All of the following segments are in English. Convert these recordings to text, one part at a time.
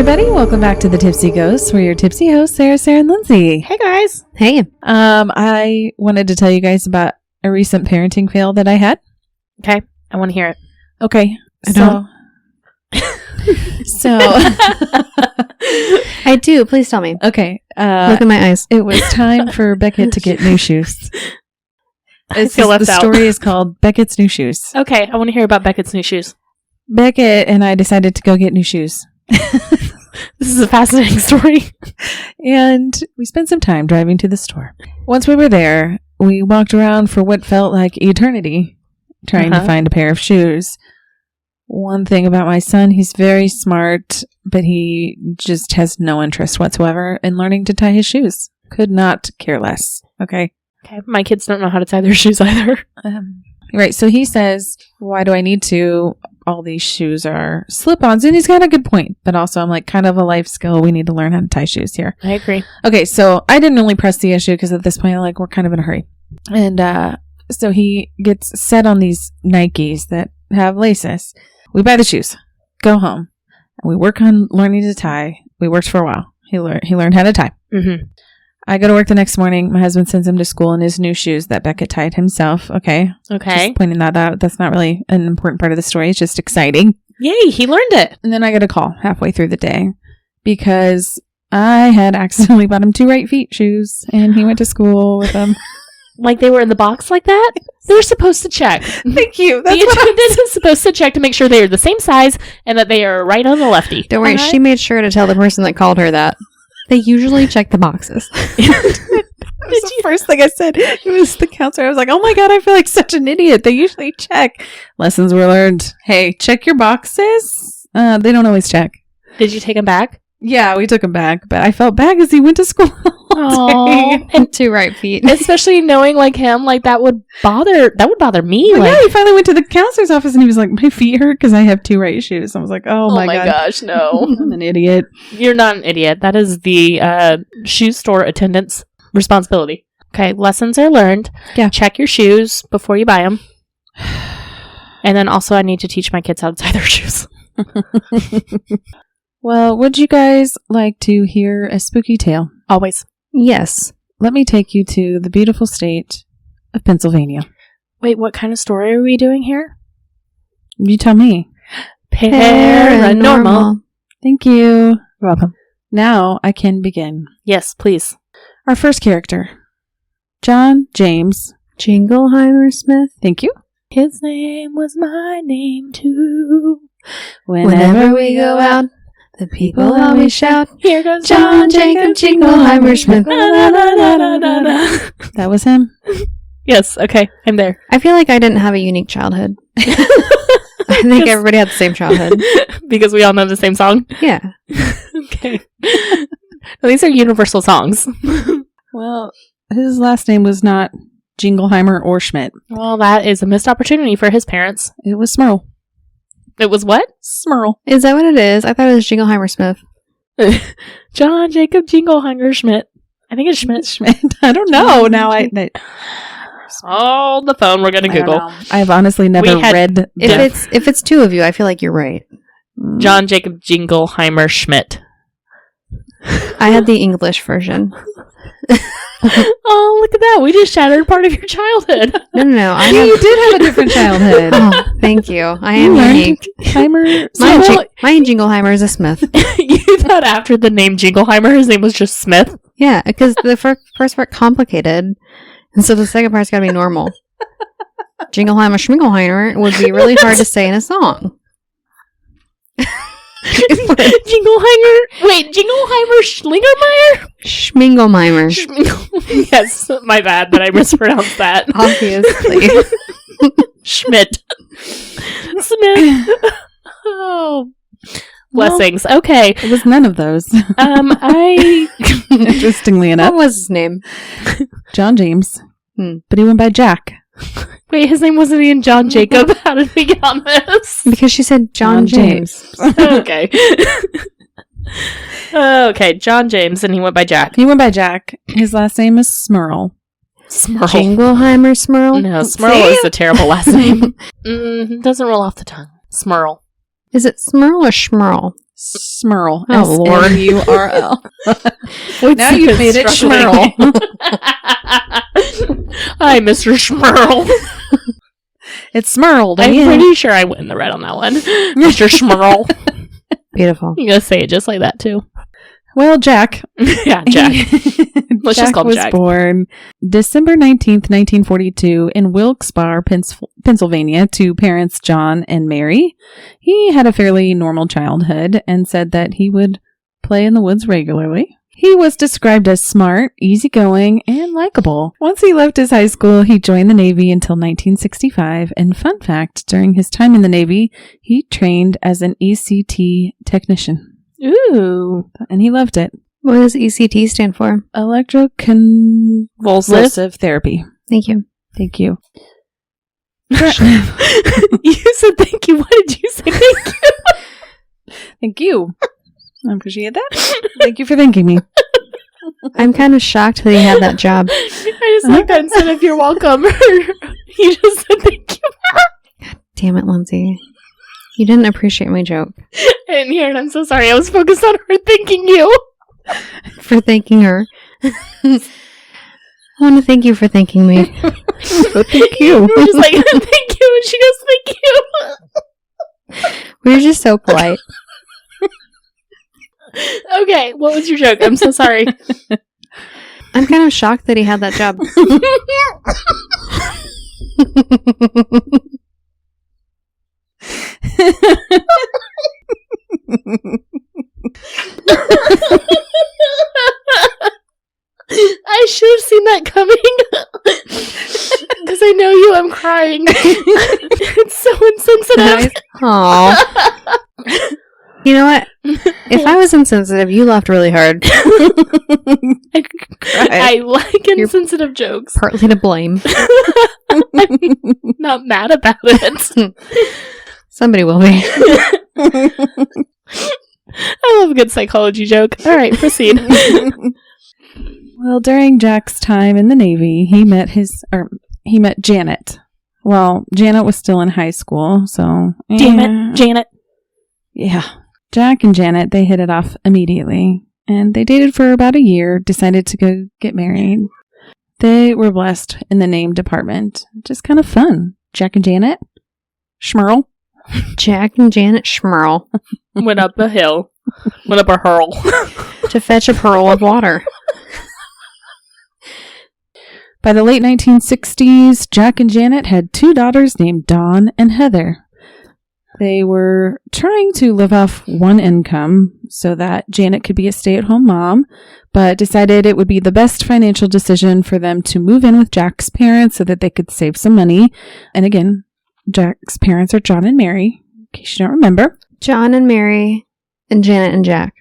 everybody. Welcome back to the Tipsy Ghosts. We're your tipsy hosts, Sarah, and Lindsay. Hey, guys. Hey. I wanted to tell you guys about a recent parenting fail that I had. Okay. I want to hear it. Okay. I do. Please tell me. Okay. Look in my eyes. It was time for Beckett to get new shoes. I feel left the out. story is called Beckett's New Shoes. Okay. I want to hear about Beckett's new shoes. Beckett and I decided to go get new shoes. This is a fascinating story. And we spent some time driving to the store. Once we were there, we walked around for what felt like eternity, trying to find a pair of shoes. One thing about my son, he's very smart, but he just has no interest whatsoever in learning to tie his shoes. Could not care less. Okay. My kids don't know how to tie their shoes either. Right. So he says, why do I need to? All these shoes are slip-ons. And he's got a good point. But also, I'm like, kind of a life skill. We need to learn how to tie shoes here. I agree. Okay. So I didn't really press the issue because at this point, like, we're kind of in a hurry. And so he gets set on these Nikes that have laces. We buy the shoes, go home, and we work on learning to tie. We worked for a while. He learned how to tie. Mm-hmm. I go to work the next morning. My husband sends him to school in his new shoes that Beckett tied himself. Okay. Okay. Just pointing that out. That's not really an important part of the story. It's just exciting. Yay, he learned it. And then I get a call halfway through the day because I had accidentally bought him 2 right feet shoes and he went to school with them. Like they were in the box like that? They were supposed to check. Thank you. The attendant is supposed to check to make sure they are the same size and that they are right on the lefty. Don't worry. She made sure to tell the person that called her that. They usually check the boxes. That was the first thing I said. It was the counselor. I was like, oh my God, I feel like such an idiot. They usually check. Lessons were learned. Hey, check your boxes. They don't always check. Did you take him back? Yeah, we took him back, but I felt bad because he went to school all day. And 2 right feet. Especially knowing like him, like that would bother me. Well, yeah, he finally went to the counselor's office and he was like, my feet hurt because I have 2 right shoes. I was like, oh my God. Gosh, no. I'm an idiot. You're not an idiot. That is the shoe store attendant's responsibility. Okay, lessons are learned. Yeah. Check your shoes before you buy them. And then also I need to teach my kids how to tie their shoes. Well, would you guys like to hear a spooky tale? Always. Yes. Let me take you to the beautiful state of Pennsylvania. Wait, what kind of story are we doing here? You tell me. Paranormal. Thank you. You're welcome. Now I can begin. Yes, please. Our first character, John James Jingleheimer Smith. Thank you. His name was my name too. Whenever we go out, the people always shout, here goes John Jacob Jingleheimer Smith. That was him. Yes, okay, I'm there. I feel like I didn't have a unique childhood. I think everybody had the same childhood. Because we all know the same song? Yeah. Okay. Well, these are universal songs. Well, his last name was not Jingleheimer or Schmidt. Well, that is a missed opportunity for his parents. It was Smurl. It was what? Smurl. Is that what it is? I thought it was Jingleheimer Smith. John Jacob Jingleheimer Schmidt. I think it's Schmidt. Schmidt. I don't know. Now Oh, the phone. We're going to Google. I've honestly never read. If it's 2 of you, I feel like you're right. John Jacob Jingleheimer Schmidt. I had the English version. Oh, look at that. We just shattered part of your childhood. No. You did have a different childhood. Oh, thank you. I am unique. Heimer. My Jingleheimer is a Smith. You thought after the name Jingleheimer, his name was just Smith? Yeah, because the first part complicated, and so the second part's got to be normal. Jingleheimer Schmingleheimer would be really hard to say in a song. Jingleheimer? Wait, Jingleheimer Schlingermeyer? Schmingleheimer. Yes, my bad that I mispronounced that. Obviously. Schmidt. Smith. Oh. Blessings. Okay. It was none of those. Interestingly enough. What was his name? John James. But he went by Jack. Wait, his name wasn't even John Jacob. How did we get on this? Because she said John James. Okay. Okay, John James, and he went by Jack. He went by Jack. His last name is Smurl. Smurl. Jingleheimer Smurl? No, Smurl is a terrible last name. Doesn't roll off the tongue. Smurl. Is it Smurl or Schmurl? Smurl. Oh, Lord. Smurl. Now you've made it Smurl. Hi, Mr. Smurl. It's Smurl. I'm pretty sure I win the red on that one. Mr. Smurl. Beautiful. You gotta say it just like that, too. Well, Jack. Yeah, Jack. Let's just call him Jack. Was born December 19th, 1942 in Wilkes-Barre, Pennsylvania to parents John and Mary. He had a fairly normal childhood and said that he would play in the woods regularly. He was described as smart, easygoing, and likable. Once he left his high school, he joined the Navy until 1965. And fun fact, during his time in the Navy, he trained as an ECT technician. Ooh. And he loved it. What does ECT stand for? Electroconvulsive therapy. Thank you. Thank you. You said thank you. What did you say? Thank you. Thank you. I appreciate that. Thank you for thanking me. I'm kind of shocked that he had that job. I just like that instead of you're welcome. You just said thank you. Damn it, Lindsay. You didn't appreciate my joke. I didn't hear it. I'm so sorry. I was focused on her thanking you. For thanking her. I want to thank you for thanking me. So thank you. You were just like, thank you. And she goes, thank you. We were just so polite. Okay, what was your joke? I'm so sorry. I'm kind of shocked that he had that job. I should have seen that coming. Because I know you, I'm crying. It's so insensitive. Aww. You know what? If I was insensitive, you laughed really hard. I like insensitive jokes. Partly to blame. I'm not mad about it. Somebody will be. I love a good psychology joke. All right, proceed. Well, during Jack's time in the Navy, he met Janet. Well, Janet was still in high school, so Damn it, Janet. Yeah. Jack and Janet, they hit it off immediately, and they dated for about a year, decided to go get married. They were blessed in the name department. Just kind of fun. Jack and Janet. Smurl. Jack and Janet Smurl. Went up a hill. Went up a hurl. To fetch a pearl of water. By the late 1960s, Jack and Janet had 2 daughters named Dawn and Heather. They were trying to live off one income so that Janet could be a stay-at-home mom, but decided it would be the best financial decision for them to move in with Jack's parents so that they could save some money. And again, Jack's parents are John and Mary, in case you don't remember. John and Mary and Janet and Jack.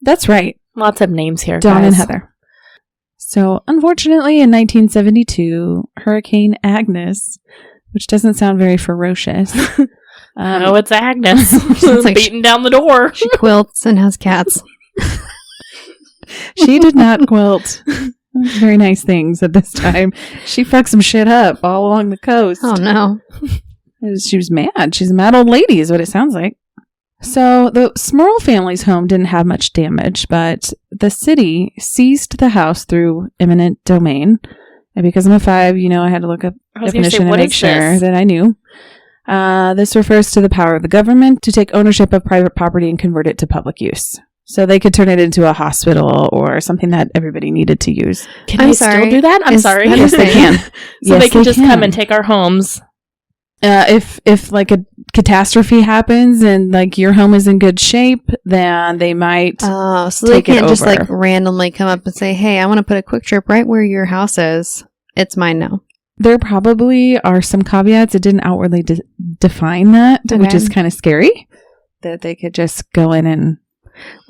That's right. Lots of names here, Dawn guys. and Heather. So, unfortunately, in 1972, Hurricane Agnes, which doesn't sound very ferocious. Oh, it's Agnes. It's like beating down the door. She quilts and has cats. She did not quilt very nice things at this time. She fucked some shit up all along the coast. Oh, no. She was mad. She's a mad old lady is what it sounds like. So the Smurl family's home didn't have much damage, but the city seized the house through eminent domain. And because I'm a 5, I had to look up definition and make sure that I knew. This refers to the power of the government to take ownership of private property and convert it to public use. So they could turn it into a hospital or something that everybody needed to use. Can they still do that? I'm sorry. Yes, they can. So they can just come and take our homes. If like a catastrophe happens and like your home is in good shape, then they might. Oh, so they can't just like randomly come up and say, "Hey, I want to put a quick trip right where your house is. It's mine now." There probably are some caveats. It didn't outwardly define that, which is kind of scary. That they could just go in and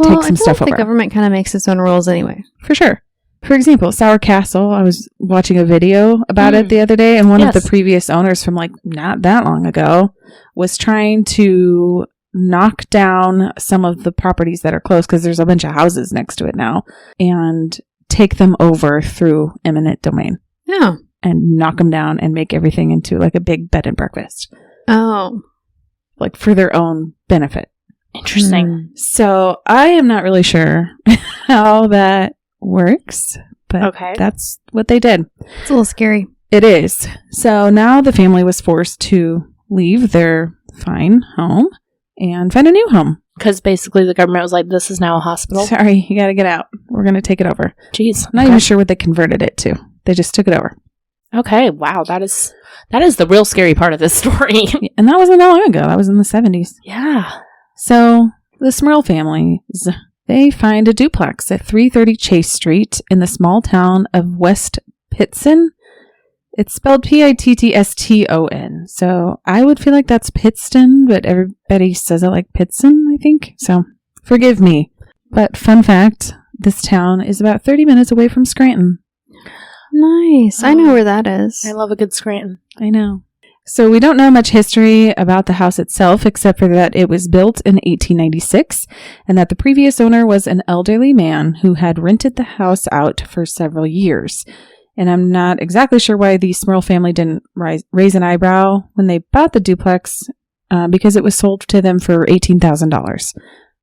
take some stuff over. The government kind of makes its own rules anyway. For sure. For example, Sour Castle, I was watching a video about it the other day, and one of the previous owners from like not that long ago was trying to knock down some of the properties that are close because there's a bunch of houses next to it now and take them over through eminent domain. Yeah. And knock them down and make everything into like a big bed and breakfast. Oh. Like for their own benefit. Interesting. So I am not really sure how that works, but Okay. that's what they did. It's a little scary. It is. So now the family was forced to leave their fine home and find a new home. Because basically the government was like, this is now a hospital. Sorry, you got to get out. We're going to take it over. Jeez. I'm not even sure what they converted it to. They just took it over. Okay. Wow. That is the real scary part of this story. And that wasn't that long ago. That was in the 70s. Yeah. So the Smurl families, they find a duplex at 330 Chase Street in the small town of West Pittston. It's spelled Pittston. So I would feel like that's Pittston, but everybody says it like Pittston, I think. So forgive me. But fun fact, this town is about 30 minutes away from Scranton. Nice. I know where that is. I love a good Scranton. I know. So we don't know much history about the house itself, except for that it was built in 1896 and that the previous owner was an elderly man who had rented the house out for several years. And I'm not exactly sure why the Smurl family didn't raise an eyebrow when they bought the duplex, because it was sold to them for $18,000,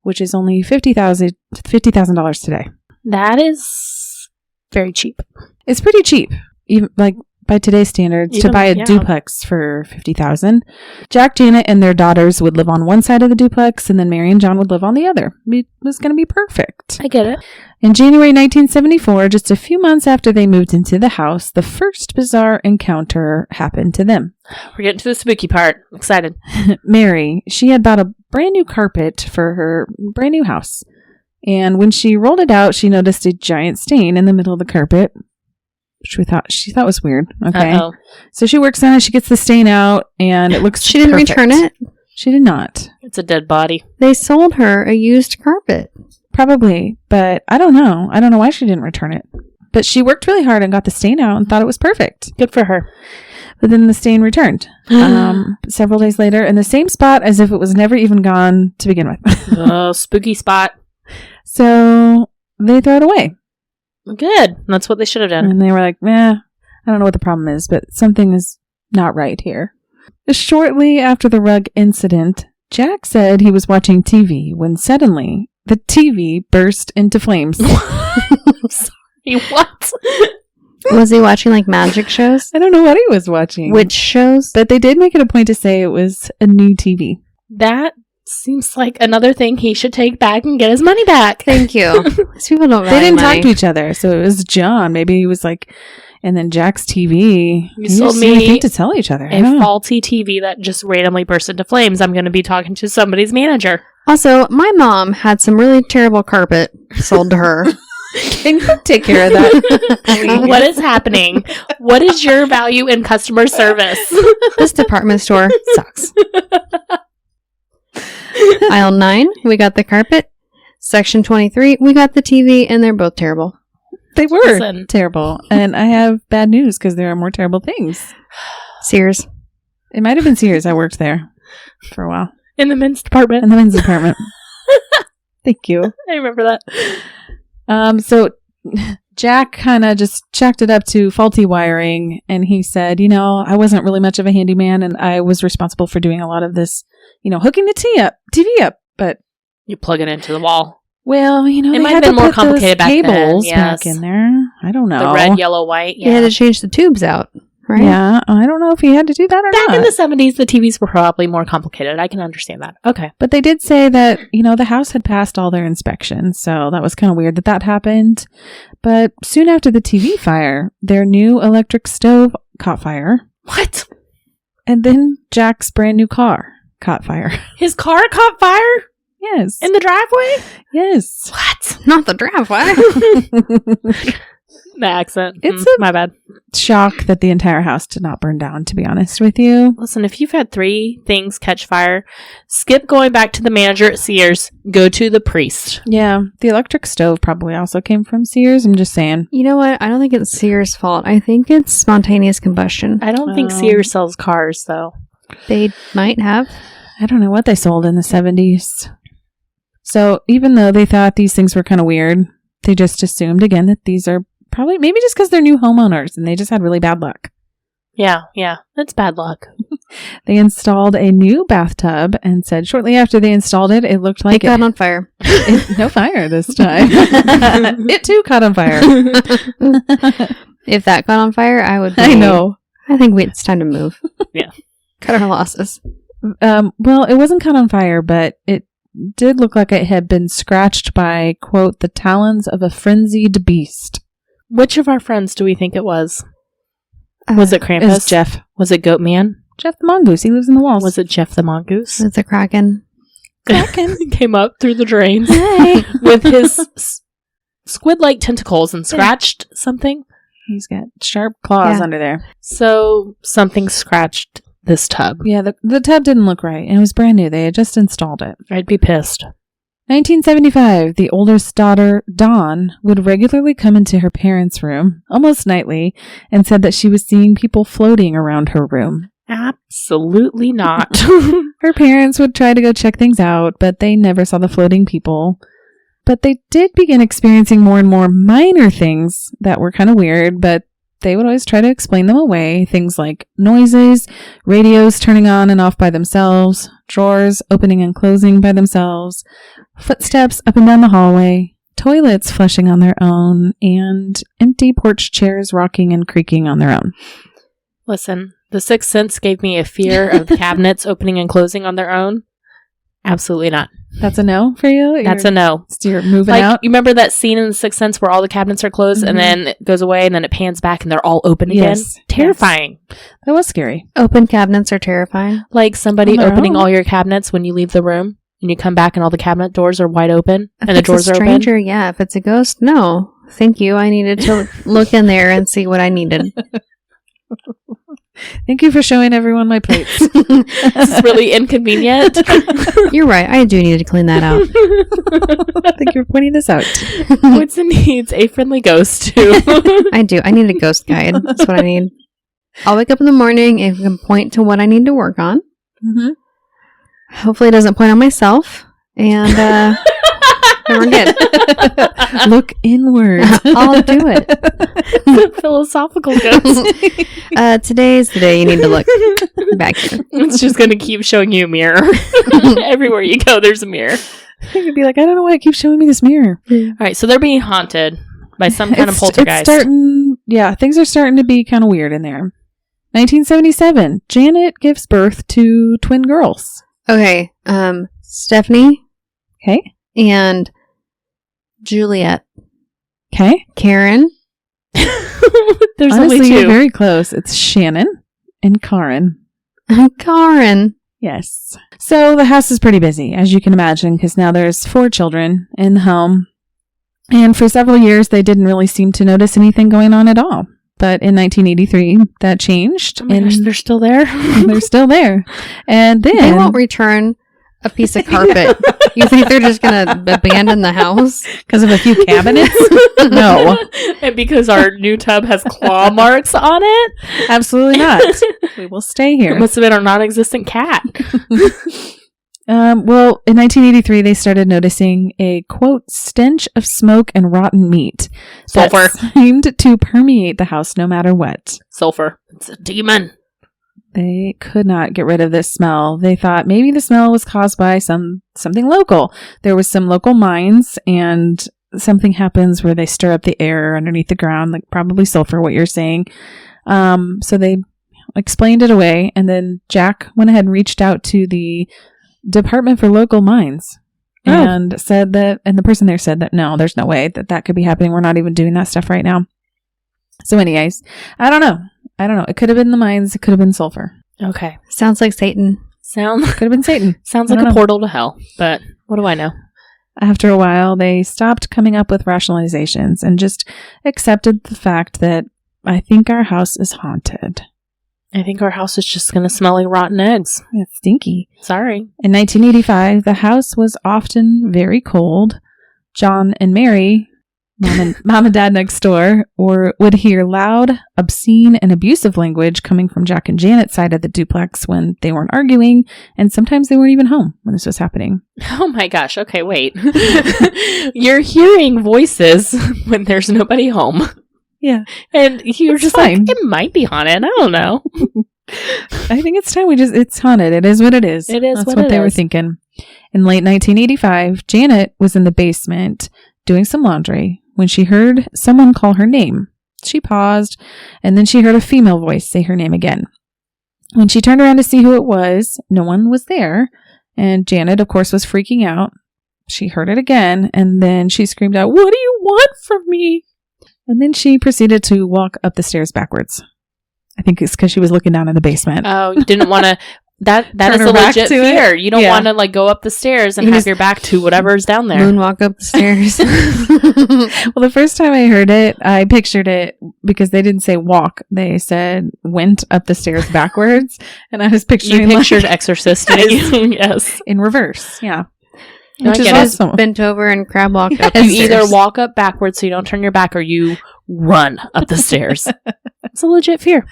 which is only $50,000 today. That is very cheap. It's pretty cheap, even like by today's standards, to buy a duplex for $50,000. Jack, Janet, and their daughters would live on one side of the duplex, and then Mary and John would live on the other. It was going to be perfect. I get it. In January 1974, just a few months after they moved into the house, the first bizarre encounter happened to them. We're getting to the spooky part. I'm excited. Mary, she had bought a brand new carpet for her brand new house. And when she rolled it out, she noticed a giant stain in the middle of the carpet, which she thought was weird. Okay. Uh-oh. So she works on it. She gets the stain out, and it looks She didn't perfect. return it? She did not. It's a dead body. They sold her a used carpet. Probably, but I don't know. I don't know why she didn't return it. But she worked really hard and got the stain out and thought it was perfect. Good for her. But then the stain returned several days later in the same spot as if it was never even gone to begin with. Oh, spooky spot. So they throw it away. Good. That's what they should have done. And they were like, I don't know what the problem is, but something is not right here. Shortly after the rug incident, Jack said he was watching TV when suddenly the TV burst into flames. Sorry, what? Was he watching like magic shows? I don't know what he was watching. Which shows? But they did make it a point to say it was a new TV. That seems like another thing he should take back and get his money back. Thank you. These people don't They value didn't money. talk to each other, so it was John. Maybe he was like, and then Jack's TV. You sold just me didn't think to tell each other. I a don't know. faulty TV that just randomly burst into flames. I'm going to be talking to somebody's manager. Also, my mom had some really terrible carpet sold to her. Can you take care of that? What is happening? What is your value in customer service? This department store sucks. Aisle 9, we got the carpet. Section 23, we got the TV, and they're both terrible. They were Listen. terrible. And I have bad news because there are more terrible things. Sears. It might have been Sears. I worked there for a while. In the men's department. In the men's department. Thank you. I remember that. So Jack kind of just chalked it up to faulty wiring. And he said, I wasn't really much of a handyman. And I was responsible for doing a lot of this, hooking the TV up. But You plug it into the wall. well, It they might had have been to more put those complicated back then, cables yes. back in there. I don't know. The red, yellow, white. They had to change the tubes out, right? Yeah, I don't know if he had to do that or Back not. in the 70s, the TVs were probably more complicated. I can understand that. Okay. But they did say that, the house had passed all their inspections, so that was kind of weird that happened. But soon after the TV fire, their new electric stove caught fire. What? And then Jack's brand new car caught fire. His car caught fire Yes. in the driveway? Yes. What? Not the driveway. The accent. It's my bad. Shock that the entire house did not burn down, to be honest with you. Listen, if you've had 3 things catch fire, skip going back to the manager at Sears. Go to the priest. Yeah, the electric stove probably also came from Sears. I'm just saying. You know what? I don't think it's Sears' fault. I think it's spontaneous combustion. I don't think Oh. Sears sells cars, though. They might have. I don't know what they sold in the 70s. So even though they thought these things were kind of weird, they just assumed again that these are maybe just because they're new homeowners and they just had really bad luck. Yeah. That's bad luck. They installed a new bathtub and said shortly after they installed it, it looked like it got on fire. No fire this time. It too caught on fire. If that got on fire, I would be, I know. I think it's time to move. Yeah. Cut our losses. Well, it wasn't caught on fire, but it did look like it had been scratched by, quote, the talons of a frenzied beast. Which of our friends do we think it was? Was it Krampus? It was Gef. Was it Goatman? Gef the Mongoose. He lives in the walls. Was it Gef the Mongoose? It's a Kraken. Came up through the drains Hey. with his squid-like tentacles and scratched something. He's got sharp claws Yeah. under there. So something scratched this tub. Yeah, the tub didn't look right. And it was brand new. They had just installed it. I'd be pissed. 1975, the oldest daughter, Dawn, would regularly come into her parents' room, almost nightly, and said that she was seeing people floating around her room. Absolutely not. Her parents would try to go check things out, but they never saw the floating people. But they did begin experiencing more and more minor things that were kind of weird, but they would always try to explain them away. Things like noises, radios turning on and off by themselves, drawers opening and closing by themselves, footsteps up and down the hallway, toilets flushing on their own, and empty porch chairs rocking and creaking on their own. Listen, The Sixth Sense gave me a fear of cabinets opening and closing on their own. Absolutely not. That's a no for you? That's a no. You're moving Like, out? you remember that scene in The Sixth Sense where all the cabinets are closed and then it goes away and then it pans back and they're all open again? Yes. Terrifying. That was scary. Open cabinets are terrifying. Like somebody On their opening own? all your cabinets when you leave the room and you come back and all the cabinet doors are wide open If and the it's doors a are open. stranger, yeah. If it's a ghost, no. Thank you. I needed to look in there and see what I needed. Thank you for showing everyone my plates. This is really inconvenient. You're right. I do need to clean that out. Thank you for pointing this out. Woodson needs a friendly ghost too. I do. I need a ghost guide. That's what I need. I'll wake up in the morning and can point to what I need to work on. Mm-hmm. Hopefully it doesn't point on myself. And then we're good. Look inward. I'll do it. It's a philosophical ghost. Today is the day you need to look back here. It's just going to keep showing you a mirror. Everywhere you go, there's a mirror. You'd be like, I don't know why it keeps showing me this mirror. All right, so they're being haunted by some kind of poltergeist. Things are starting to be kind of weird in there. 1977, Janet gives birth to twin girls. Okay. Stephanie Okay. and Juliet. Okay. Karen. There's Honestly, only you're two. very close. It's Shannon and Karen. Karen. Yes. So the house is pretty busy, as you can imagine, because now there's 4 children in the home. And for several years, they didn't really seem to notice anything going on at all. But in 1983, that changed. Oh my and gosh, they're still there? they're still there. And then... They won't return a piece of carpet. You think they're just going to abandon the house? Because of a few cabinets? No. And because our new tub has claw marks on it? Absolutely not. We will stay It here. must have been our non-existent cat. Well, in 1983, they started noticing a, quote, stench of smoke and rotten meat. that Sulfur. seemed to permeate the house no matter what. Sulfur. It's a demon. They could not get rid of this smell. They thought maybe the smell was caused by something local. There was some local mines, and something happens where they stir up the air underneath the ground, like probably sulfur, what you're saying. So they explained it away, and then Jack went ahead and reached out to the Department for Local Mines and said that, and the person there said that no, there's no way that could be happening. We're not even doing that stuff right now. So anyways, I don't know. It could have been the mines. It could have been sulfur. Okay. Sounds like Satan. Sounds Could have been Satan. like I a don't know. portal to hell, but what do I know? After a while, they stopped coming up with rationalizations and just accepted the fact that I think our house is haunted. I think our house is just going to smell like rotten eggs. It's stinky. Sorry. In 1985, the house was often very cold. John and Mary, mom and dad next door, would hear loud, obscene, and abusive language coming from Jack and Janet's side of the duplex when they weren't arguing, and sometimes they weren't even home when this was happening. Oh my gosh. Okay, wait. You're hearing voices when there's nobody home. Yeah. And you're just fine. like, it might be haunted. I don't know. I think it's time it's haunted. It is what it is. It is That's what what it they is. were thinking. In late 1985, Janet was in the basement doing some laundry when she heard someone call her name. She paused, and then she heard a female voice say her name again. When she turned around to see who it was, no one was there, and Janet, of course, was freaking out. She heard it again, and then she screamed out, "What do you want from me?" And then she proceeded to walk up the stairs backwards. I think it's because she was looking down in the basement. Oh, you didn't want to. That Turn is her a back legit to it? fear. You don't Yeah. want to like go up the stairs and You have just your back to whatever's down there. Moonwalk up the stairs. Well, the first time I heard it, I pictured it because they didn't say walk. They said went up the stairs backwards. And I was You picturing pictured like, Exorcist. Yes. in reverse. Yeah. No, I Which is get it. awesome. Bent over and crab walked up You the either stairs. walk up backwards so you don't turn your back, or you run up the stairs. It's a legit fear.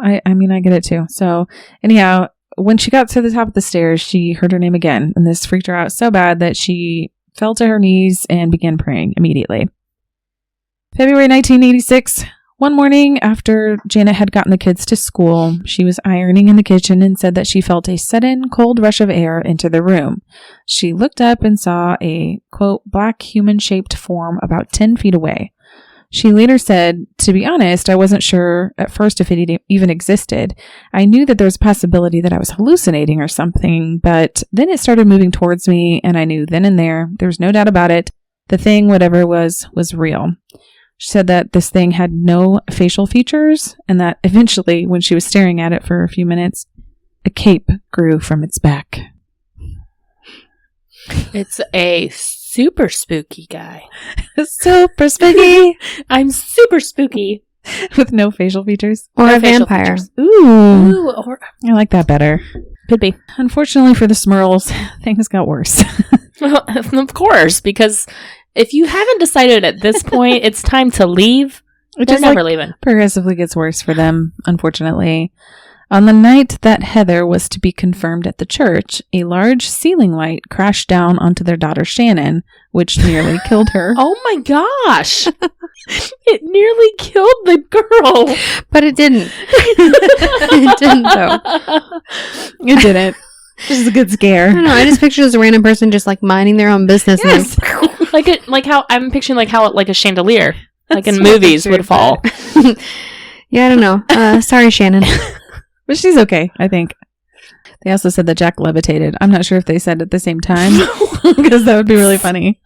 I mean, I get it too. So anyhow, when she got to the top of the stairs, she heard her name again. And this freaked her out so bad that she fell to her knees and began praying immediately. February 1986. One morning after Janet had gotten the kids to school, she was ironing in the kitchen and said that she felt a sudden cold rush of air into the room. She looked up and saw a, quote, black human-shaped form about 10 feet away. She later said, "To be honest, I wasn't sure at first if it even existed. I knew that there was a possibility that I was hallucinating or something, but then it started moving towards me, and I knew then and there was no doubt about it. The thing, whatever it was real." She said that this thing had no facial features, and that eventually, when she was staring at it for a few minutes, a cape grew from its back. It's a super spooky guy. Super spooky! I'm super spooky. With no facial feators. Or No a facial vampire. features. Ooh. Ooh, or I like that better. could be. Unfortunately for the Smurls, things got worse. Well, of course, because if you haven't decided at this point it's time to leave, It they're just never leaving. progressively gets worse for them, unfortunately. On the night that Heather was to be confirmed at the church, a large ceiling light crashed down onto their daughter Shannon, which nearly killed her. Oh my gosh! It nearly killed the girl. But it didn't. It didn't, though. It didn't. Just a good I scare. don't know. I just picture this random person just like minding their own business. Yes. like how I'm picturing like a chandelier, like That's in what I movies, pictured, would fall. And then, yeah, I don't know. Sorry, Shannon. But she's okay, I think. They also said that Jack levitated. I'm not sure if they said it at the same time, because that would be really funny.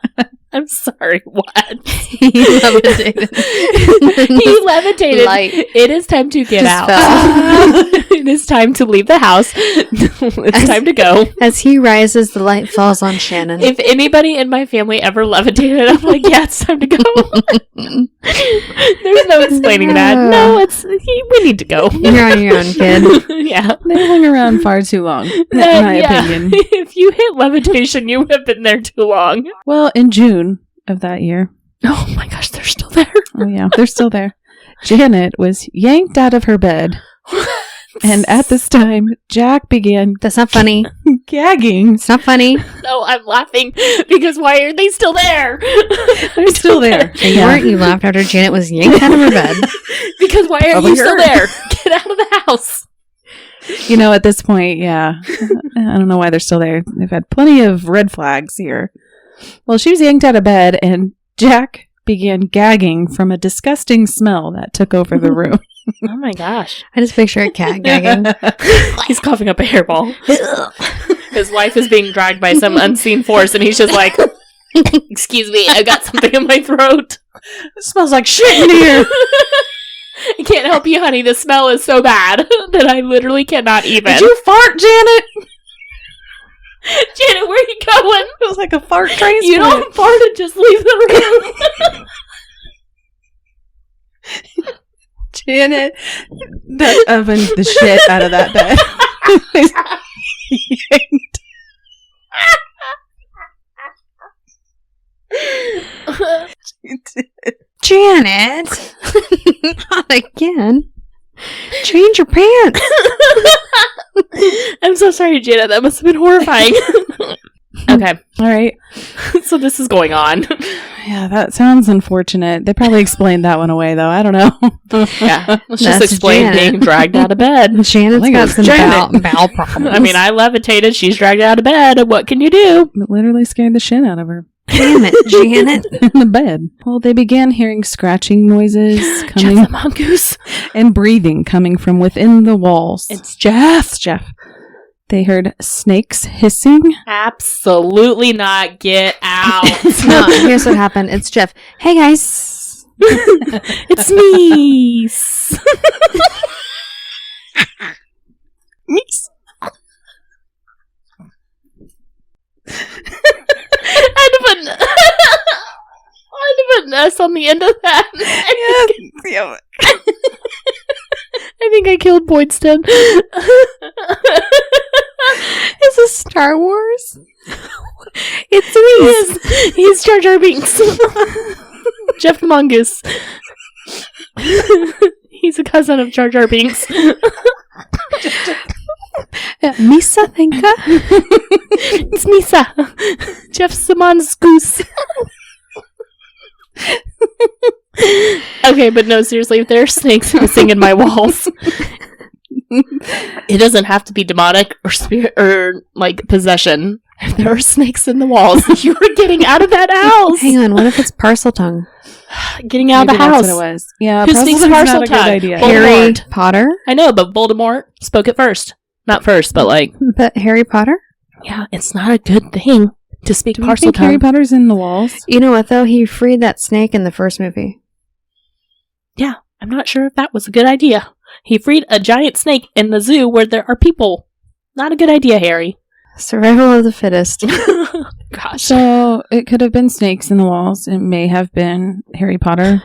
I'm sorry. What? He levitated. He levitated. Light. It is time to get Just out. fell. It is time to leave the house. It's time to go. As he rises, the light falls on Shannon. If anybody in my family ever levitated, I'm like, yeah, it's time to go. There's no explaining that. No, we need to go. You're on your own, kid. Yeah. They hung around far too long, in my opinion. If you hit levitation, you have been there too long. Well, in June of that year. Oh my gosh, they're still there. Oh, yeah, they're still there. Janet was yanked out of her bed. And at this time, Jack began That's not funny. gagging. It's not funny. No, I'm laughing because why are they still there? They're still there. And you weren't. You laughed after Janet was yanked out of her bed. Because why are Over you still here. there? Get out of the house. You know, at this point, yeah. I don't know why they're still there. They've had plenty of red flags here. Well, she was yanked out of bed, and Jack began gagging from a disgusting smell that took over the room. Oh my gosh. I just picture a cat gagging. He's coughing up a hairball. His wife is being dragged by some unseen force, and he's just like, excuse me, I got something in my throat. It smells like shit in here. I can't help you, honey. The smell is so bad that I literally cannot even. Did you fart, Janet? Janet, where are you going? It was like a fart transplant. You don't fart and just leave the room. Janet, that oven the shit out of that bed. Janet! Not again. Change your pants. I'm so sorry, Janet. That must have been horrifying. Okay. All right. So this is going on. Yeah, that sounds unfortunate. They probably explained that one away, though. I don't know. Yeah. Let's just That's explain Janet. being dragged out of bed. Shannon's think it got was some Janet. bowel problems. I mean, I levitated. She's dragged out of bed. What can you do? It literally scared the shit out of her Damn it, Janet. in the bed. Well, they began hearing scratching noises Gef coming the Mongoose. and breathing coming from within the walls. It's Jeff. They heard snakes hissing. Absolutely not. Get out. No, here's what happened. It's Jeff. Hey, guys. It's me. I had to put an S on the end of that. Yeah. I think I killed Boydston. Is this Star Wars? It's me. He's Jar Jar Binks. Gef the Mongoose. He's a cousin of Jar Jar Binks. Misa, thinka. It's Misa. Gef the Mongoose. Okay, but no, seriously, if there are snakes hissing in my walls, it doesn't have to be demonic or spirit or like possession. If there are snakes in the walls, you're getting out of that house. Hang on, what if it's parcel tongue? Getting out of Maybe the house. that's what it was. Yeah, Who probably speaks not parcel a good tongue? idea. Well, Harry Voldemort. Potter? I know, but Voldemort spoke it first. Not first, but like, But Harry Potter? yeah, it's not a good thing to speak Do we parcel think Harry tongue. Potter's in the walls? You know what, though? He freed that snake in the first movie. Yeah, I'm not sure if that was a good idea. He freed a giant snake in the zoo where there are people. Not a good idea, Harry. Survival of the fittest. Gosh. So it could have been snakes in the walls. It may have been Harry Potter.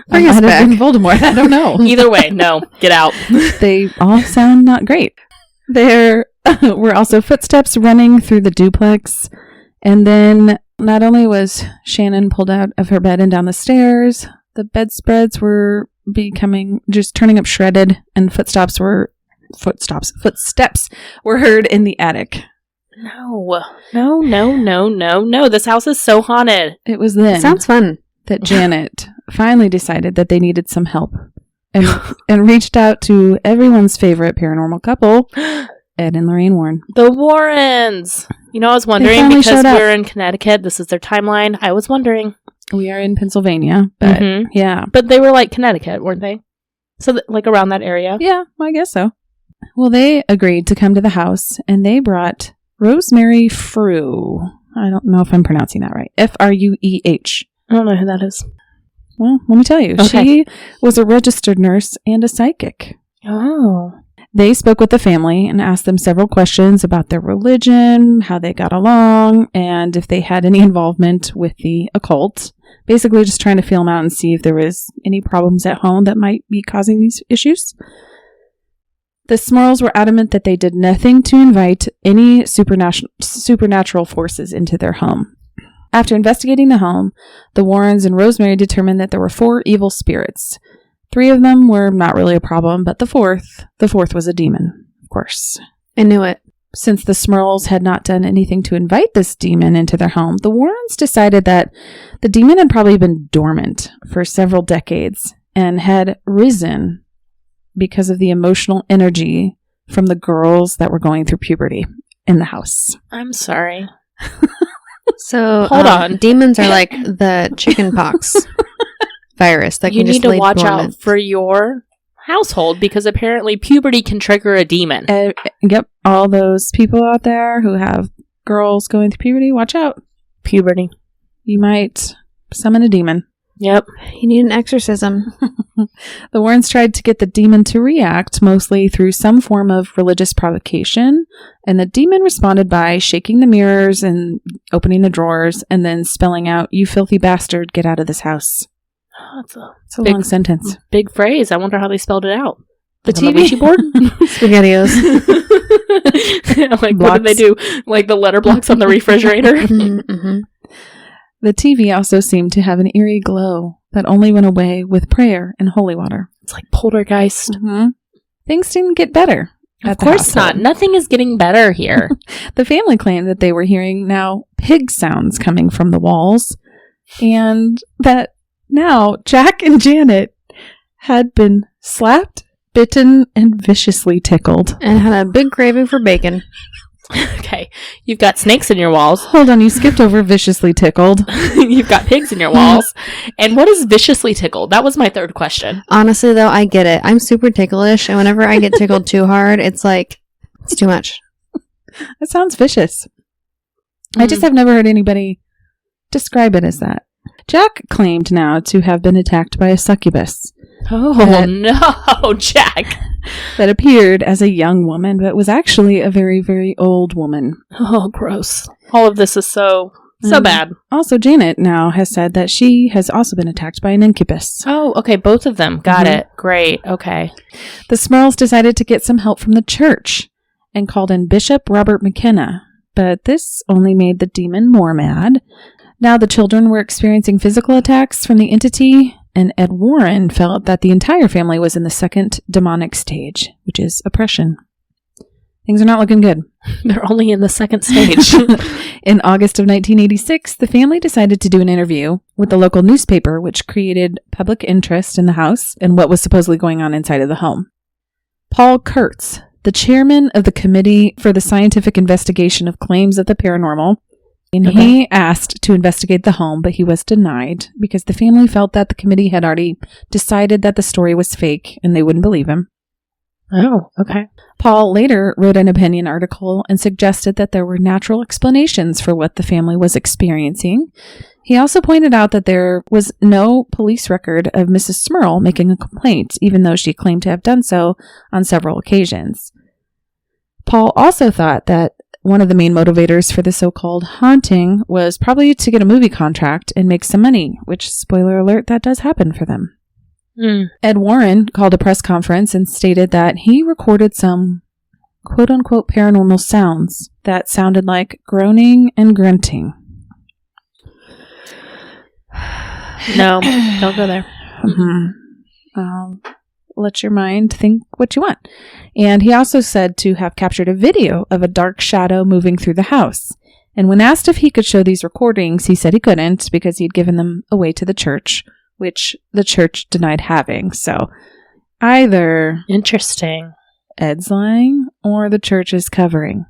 Bring us Might have back. been Voldemort. I don't know. Either way, no. Get out. They all sound not great. There were also footsteps running through the duplex. And then not only was Shannon pulled out of her bed and down the stairs, the bedspreads were just turning up shredded, and footsteps were heard in the attic. No. This house is so haunted. It was then Sounds fun. that Janet finally decided that they needed some help and reached out to everyone's favorite paranormal couple, Ed and Lorraine Warren. The Warrens. You know, I was wondering finally because showed up. we're in Connecticut. This is their timeline. I was wondering. We are in Pennsylvania, but Mhm. yeah. But they were like Connecticut, weren't they? So, like around that area. Yeah, I guess so. Well, they agreed to come to the house, and they brought Rosemary Frew. I don't know if I'm pronouncing that right. Frueh. I don't know who that is. Well, let me tell you. Okay. She was a registered nurse and a psychic. Oh. They spoke with the family and asked them several questions about their religion, how they got along, and if they had any involvement with the occult. Basically just trying to feel them out and see if there was any problems at home that might be causing these issues. The Smurls were adamant that they did nothing to invite any supernatural forces into their home. After investigating the home, the Warrens and Rosemary determined that there were 4 evil spirits. 3 of them were not really a problem, but the fourth was a demon, of course. I knew it. Since the Smurls had not done anything to invite this demon into their home, the Warrens decided that the demon had probably been dormant for several decades and had risen because of the emotional energy from the girls that were going through puberty in the house. I'm sorry. So, Hold on. Demons are like the chicken pox virus that You can need just to lay watch dormant. out for your household because apparently puberty can trigger a demon. Yep, all those people out there who have girls going through puberty, watch out. Puberty. You might summon a demon. Yep. You need an exorcism. The Warrens tried to get the demon to react, mostly through some form of religious provocation, and the demon responded by shaking the mirrors and opening the drawers, and then spelling out, "You filthy bastard, get out of this house." Oh, it's a It's a long sentence. big phrase. I wonder how they spelled it out. The On TV Ouija board? SpaghettiOs. Like, what did they do? Like the letter blocks on the refrigerator? Mm-hmm. The TV also seemed to have an eerie glow that only went away with prayer and holy water. It's like poltergeist. Things didn't get better. Of course not. Nothing is getting better here. The family claimed that they were hearing now pig sounds coming from the walls, and that now Jack and Janet had been slapped, bitten, and viciously tickled. And had a big craving for bacon. Okay. You've got snakes in your walls. Hold on, you skipped over viciously tickled. You've got pigs in your walls. And what is viciously tickled? That was my third question. Honestly, though, I get it. I'm super ticklish, and whenever I get tickled too hard, it's like, it's too much. That sounds vicious. I just have never heard anybody describe it as that. Jack claimed now to have been attacked by a succubus. Oh, no, Jack. That appeared as a young woman, but was actually a very, very old woman. Oh, gross. All of this is so bad. Also, Janet now has said that she has also been attacked by an incubus. Oh, okay. Both of them. Got it. Great. Okay. The Smurls decided to get some help from the church and called in Bishop Robert McKenna, but this only made the demon more mad. Now the children were experiencing physical attacks from the entity, and Ed Warren felt that the entire family was in the second demonic stage, which is oppression. Things are not looking good. They're only in the second stage. In August of 1986, the family decided to do an interview with the local newspaper, which created public interest in the house and what was supposedly going on inside of the home. Paul Kurtz, the chairman of the Committee for the Scientific Investigation of Claims of the Paranormal, and he asked to investigate the home, but he was denied because the family felt that the committee had already decided that the story was fake and they wouldn't believe him. Oh, okay. Paul later wrote an opinion article and suggested that there were natural explanations for what the family was experiencing. He also pointed out that there was no police record of Mrs. Smurl making a complaint, even though she claimed to have done so on several occasions. Paul also thought that one of the main motivators for the so-called haunting was probably to get a movie contract and make some money, which, spoiler alert, that does happen for them. Ed Warren called a press conference and stated that he recorded some quote-unquote paranormal sounds that sounded like groaning and grunting. No, don't go there. Let your mind think what you want. And he also said to have captured a video of a dark shadow moving through the house. And when asked if he could show these recordings, he said he couldn't because he'd given them away to the church, which the church denied having. So either interesting, Ed's lying or the church is covering.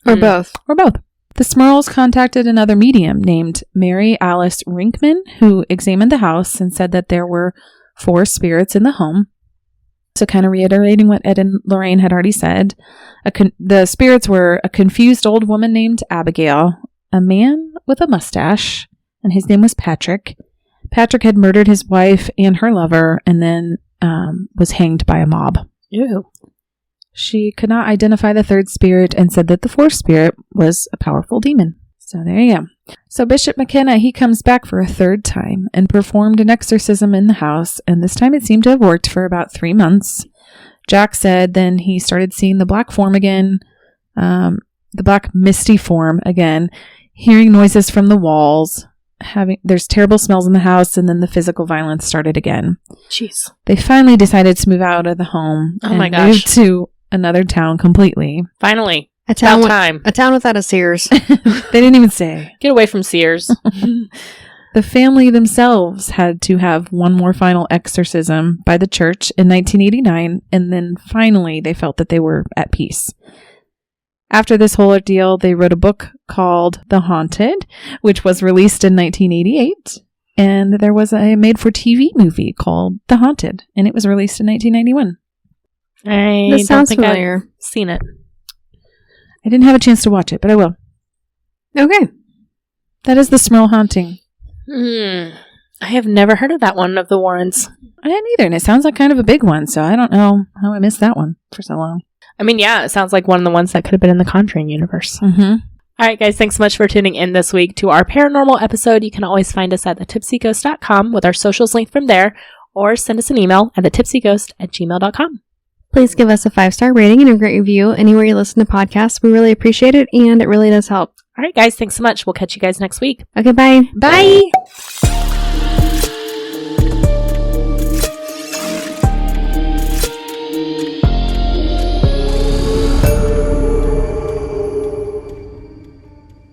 Or both. Or both. The Smurls contacted another medium named Mary Alice Rinkman, who examined the house and said that there were 4 spirits in the home. So kind of reiterating what Ed and Lorraine had already said, the spirits were a confused old woman named Abigail, a man with a mustache, and his name was Patrick. Patrick had murdered his wife and her lover and then was hanged by a mob. Ew. She could not identify the third spirit and said that the fourth spirit was a powerful demon. So there you go. So Bishop McKenna, he comes back for a third time and performed an exorcism in the house, and this time it seemed to have worked for about 3 months. Jack said then he started seeing the black form again, the black misty form again, hearing noises from the walls, there's terrible smells in the house, and then the physical violence started again. Jeez. They finally decided to move out of the home and move to another town completely. Finally. A town without a Sears. They didn't even say. Get away from Sears. The family themselves had to have one more final exorcism by the church in 1989, and then finally they felt that they were at peace. After this whole ordeal, they wrote a book called The Haunted, which was released in 1988, and there was a made-for-TV movie called The Haunted, and it was released in 1991. This sounds familiar. I've seen it. I didn't have a chance to watch it, but I will. Okay. That is the Smurl Haunting. I have never heard of that one of the Warrens. I hadn't either, and it sounds like kind of a big one, so I don't know how I missed that one for so long. I mean, yeah, it sounds like one of the ones that could have been in the Conjuring universe. Mm-hmm. All right, guys, thanks so much for tuning in this week to our paranormal episode. You can always find us at thetipsyghost.com with our socials linked from there, or send us an email at thetipsyghost@gmail.com. Please give us a 5-star rating and a great review anywhere you listen to podcasts. We really appreciate it, and it really does help. All right, guys, thanks so much. We'll catch you guys next week. Okay, bye. Bye.